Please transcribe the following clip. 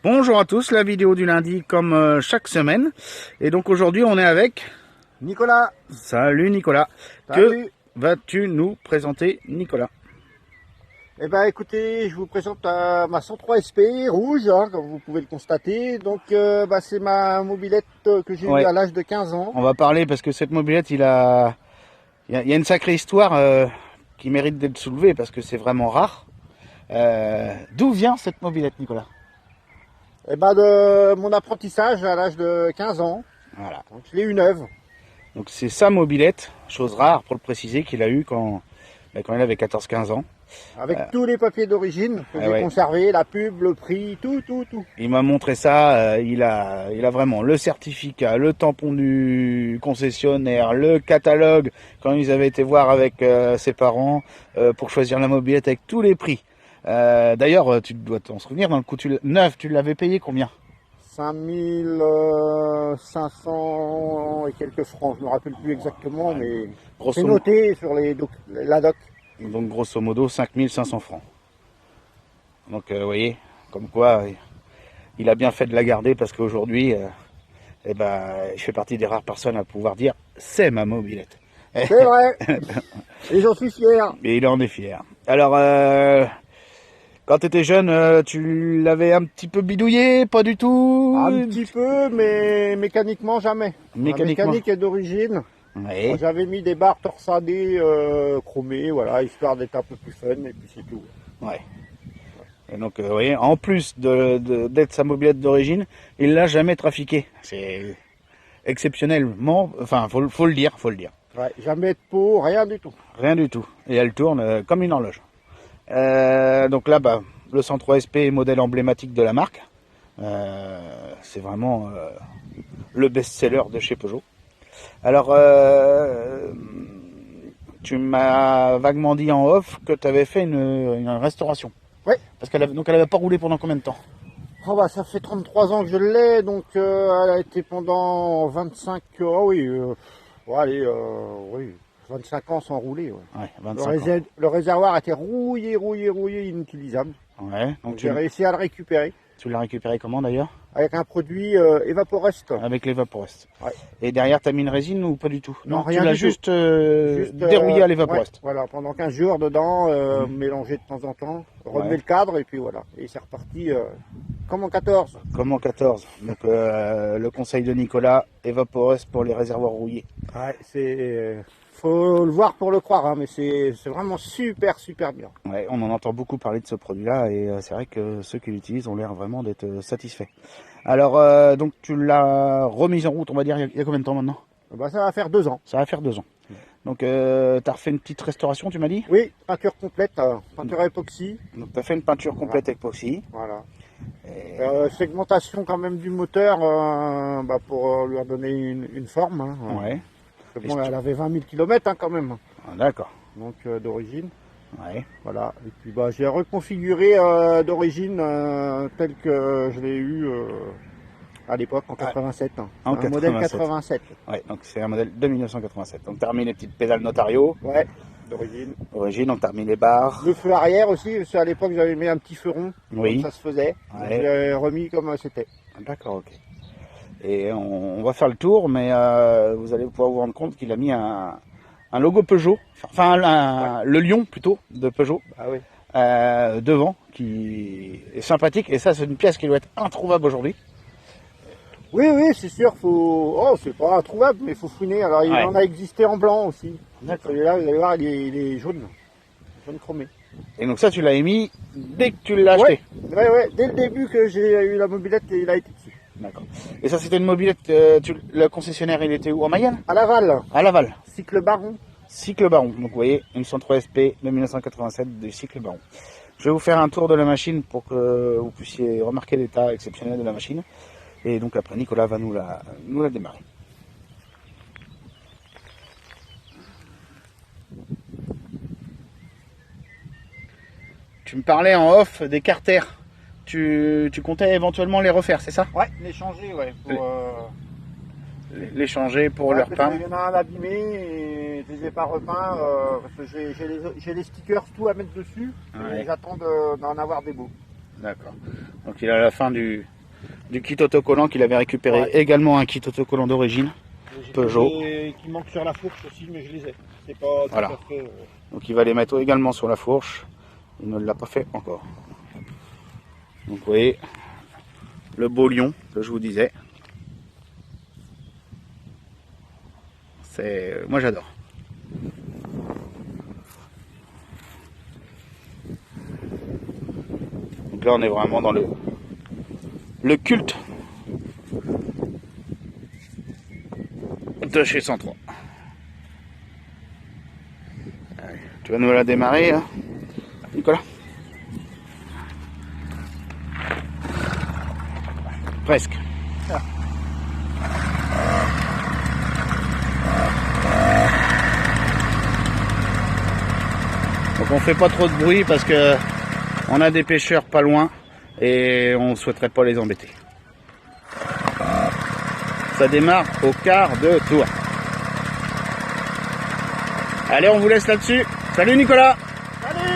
Bonjour à tous, la vidéo du lundi comme chaque semaine. Et donc aujourd'hui on est avec Nicolas. Salut Nicolas. Salut. Que vas-tu nous présenter Nicolas? Eh ben écoutez, je vous présente ma 103 SP rouge, hein, comme vous pouvez le constater. Donc c'est ma mobilette que j'ai eue à l'âge de 15 ans. On va parler parce que cette mobilette, il y a une sacrée histoire qui mérite d'être soulevée parce que c'est vraiment rare. D'où vient cette mobilette, Nicolas? Eh ben de mon apprentissage à l'âge de 15 ans. Voilà. Donc je l'ai eu neuve. Donc c'est sa mobilette, chose rare pour le préciser, qu'il a eu quand il avait 14-15 ans. Avec tous les papiers d'origine que j'ai conservés, la pub, le prix, tout. Il m'a montré ça, il a vraiment le certificat, le tampon du concessionnaire, le catalogue, quand ils avaient été voir avec ses parents pour choisir la mobilette avec tous les prix. D'ailleurs, tu dois t'en souvenir, dans le coup neuf, tu l'avais payé combien? 5500 et quelques francs, je me rappelle plus exactement, mais c'est noté sur la doc. Donc grosso modo 5500 francs. Donc vous voyez, comme quoi il a bien fait de la garder parce qu'aujourd'hui, je fais partie des rares personnes à pouvoir dire c'est ma mobilette. C'est vrai, et j'en suis fier. Et il en est fier. Alors, quand tu étais jeune, tu l'avais un petit peu bidouillé, pas du tout? Un petit peu, mais mécaniquement jamais. Mécaniquement. La mécanique est d'origine. Oui. J'avais mis des barres torsadées, chromées, voilà, histoire d'être un peu plus fun, et puis c'est tout. Ouais. Et donc, vous voyez, en plus d'être sa mobilette d'origine, il l'a jamais trafiqué. C'est exceptionnellement, enfin, faut le dire. Ouais, jamais de peau, rien du tout. Rien du tout. Et elle tourne comme une horloge. Donc là, le 103 SP est modèle emblématique de la marque. C'est vraiment le best-seller de chez Peugeot. Alors, tu m'as vaguement dit en off que tu avais fait une restauration. Oui. Parce qu'elle avait pas roulé pendant combien de temps? Ça fait 33 ans que je l'ai, donc elle a été pendant 25 oui, 25 ans sans rouler. Ouais. Ouais, 25 ans. Le réservoir était rouillé, inutilisable. Ouais, donc j'ai réussi à le récupérer. Tu l'as récupéré comment d'ailleurs? Avec un produit Evaporest. Avec l'Evaporest. Ouais. Et derrière, tu as mis une résine ou pas du tout? Non, rien. Tu l'as juste dérouillé à l'Evaporest. Ouais, voilà, pendant 15 jours dedans, mélangé de temps en temps, remet le cadre et puis voilà. Et c'est reparti comme en 14. Comme en 14. Donc le conseil de Nicolas, Evaporest pour les réservoirs rouillés. Ouais, faut le voir pour le croire, hein, mais c'est vraiment super bien. Ouais, on en entend beaucoup parler de ce produit-là et c'est vrai que ceux qui l'utilisent ont l'air vraiment d'être satisfaits. Alors, donc tu l'as remise en route, on va dire, il y a combien de temps maintenant? Ça va faire 2 ans. Ça va faire 2 ans. Donc, tu as refait une petite restauration, tu m'as dit? Oui, peinture complète, peinture époxy. Donc, tu as fait une peinture complète époxy. Voilà. Segmentation quand même du moteur pour lui redonner une forme. Hein, ouais. Bon, elle avait 20 000 km quand même. Ah, d'accord. Donc d'origine. Ouais. Voilà. Et puis j'ai reconfiguré d'origine tel que je l'ai eu à l'époque en 87. En un modèle 87. Ouais, donc c'est un modèle de 1987. Donc tu as remis les petites pédales Notario. Ouais, d'origine. D'origine, donc tu as remis les barres. Le feu arrière aussi, parce qu'à l'époque j'avais mis un petit feu rond. Oui. Comme ça se faisait. Ouais. Je l'ai remis comme c'était. D'accord, ok. Et on va faire le tour, mais vous allez pouvoir vous rendre compte qu'il a mis un logo Peugeot, le lion plutôt de Peugeot, devant, qui est sympathique. Et ça, c'est une pièce qui doit être introuvable aujourd'hui. Oui, c'est sûr, c'est pas introuvable, mais il faut fouiner. Alors il en a existé en blanc aussi. Celui-là, vous allez voir, il est jaune chromé. Et donc ça, tu l'as émis dès que tu l'as acheté? Ouais, dès le début que j'ai eu la mobilette, il a été dessus. D'accord. Et ça, c'était une mobilette, le concessionnaire, il était où? En Mayenne? À Laval. À Laval. Cycle Baron. Cycle Baron. Donc vous voyez, une 103 SP de 1987 du Cycle Baron. Je vais vous faire un tour de la machine pour que vous puissiez remarquer l'état exceptionnel de la machine. Et donc après, Nicolas va nous la démarrer. Tu me parlais en off des carters. Tu comptais éventuellement les refaire, c'est ça? Ouais, les changer, Les changer pour leur peint. Il y en a un abîmé et je les ai pas repeints parce que j'ai les stickers tout à mettre dessus et j'attends d'en avoir des beaux. D'accord. Donc il est à la fin du du kit autocollant qu'il avait récupéré. Ouais. Également un kit autocollant d'origine. Peugeot. Qui manque sur la fourche aussi, mais je les ai. C'est pas tout Voilà. à fait, Donc il va les mettre également sur la fourche. Il ne l'a pas fait encore. Donc vous voyez le beau lion que je vous disais. Moi j'adore. Donc là on est vraiment dans le culte de chez 103. Allez, tu vas nous la démarrer, hein, Nicolas? Presque. Donc on fait pas trop de bruit parce que on a des pêcheurs pas loin et on souhaiterait pas les embêter. Ça démarre au quart de tour. Allez, on vous laisse là-dessus. Salut Nicolas. Salut.